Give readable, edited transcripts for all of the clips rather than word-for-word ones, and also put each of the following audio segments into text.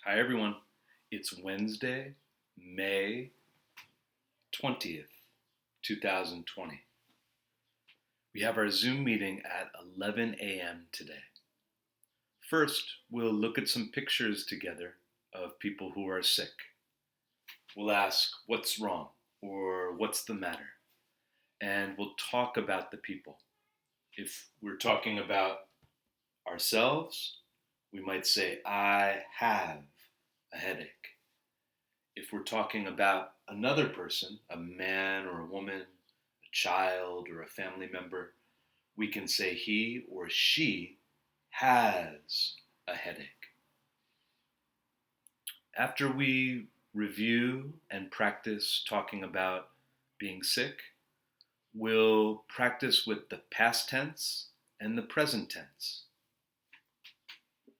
Hi, everyone. It's Wednesday, May 20th, 2020. We have our Zoom meeting at 11 a.m. today. First, we'll look at some pictures together of people who are sick. We'll ask what's wrong or what's the matter, and we'll talk about the people. If we're talking about ourselves, we might say, I have a headache. If we're talking about another person, a man or a woman, a child or a family member, we can say he or she has a headache. After we review and practice talking about being sick, we'll practice with the past tense and the present tense.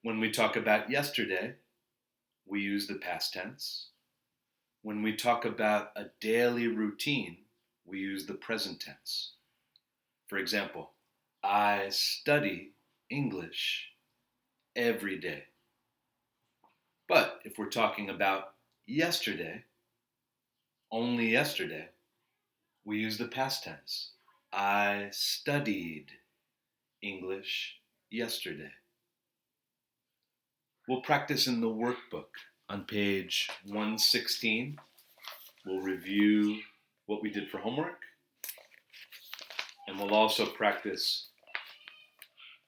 When we talk about yesterday, we use the past tense. When we talk about a daily routine, we use the present tense. For example, I study English every day. But if we're talking about yesterday, only yesterday, we use the past tense. I studied English yesterday. We'll practice in the workbook on page 116. We'll review what we did for homework, and we'll also practice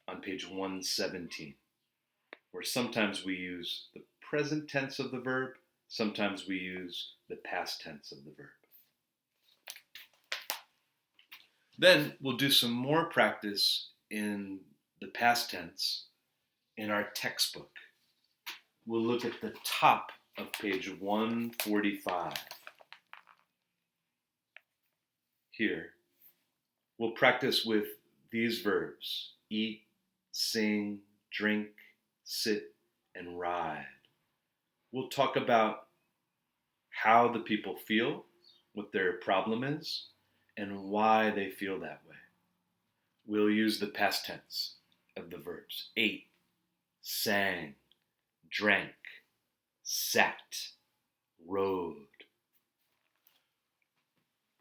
on page 117, where sometimes we use the present tense of the verb, sometimes we use the past tense of the verb. Then we'll do some more practice in the past tense in our textbook. We'll look at the top of page 145. Here, we'll practice with these verbs: eat, sing, drink, sit, and ride. We'll talk about how the people feel, what their problem is, and why they feel that way. We'll use the past tense of the verbs: ate, sang, drank, sat, rode.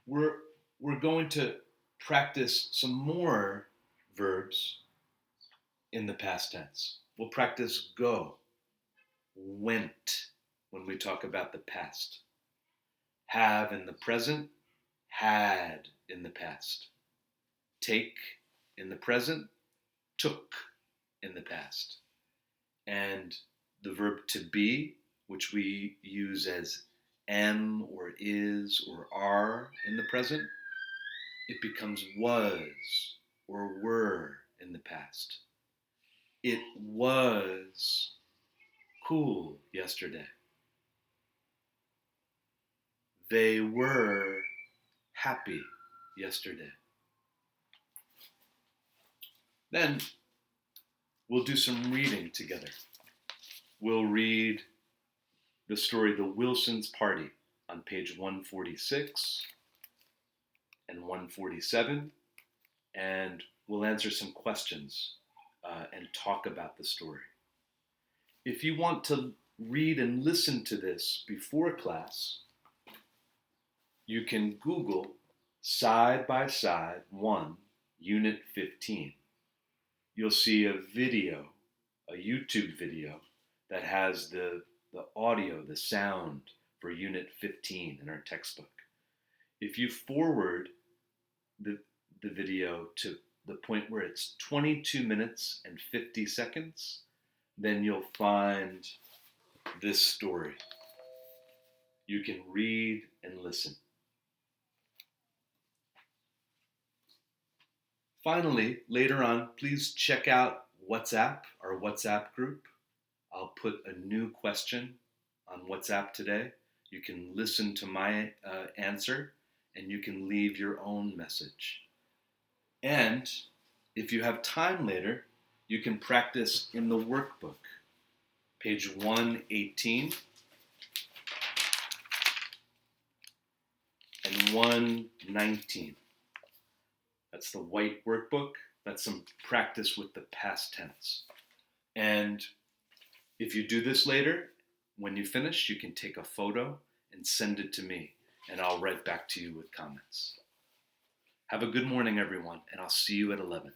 We're going to practice some more verbs in the past tense. We'll practice go, went when we talk about the past, have in the present, had in the past, take in the present, took in the past, and the verb to be, which we use as am or is or are in the present, it becomes was or were in the past. It was cool yesterday. They were happy yesterday. Then we'll do some reading together. We'll read the story The Wilson's Party on page 146 and 147, and we'll answer some questions and talk about the story. If you want to read and listen to this before class, you can Google Side by Side 1, Unit 15. You'll see a video, a YouTube video, that has the audio, the sound for Unit 15 in our textbook. If you forward the video to the point where it's 22 minutes and 50 seconds, then you'll find this story. You can read and listen. Finally, later on, please check out WhatsApp, our WhatsApp group. I'll put a new question on WhatsApp today. You can listen to my answer, and you can leave your own message. And if you have time later, you can practice in the workbook, page 118 and 119. That's the white workbook. That's some practice with the past tense. And if you do this later When you finish, you can take a photo and send it to me, and I'll write back to you with comments. Have a good morning, everyone, and I'll see you at 11.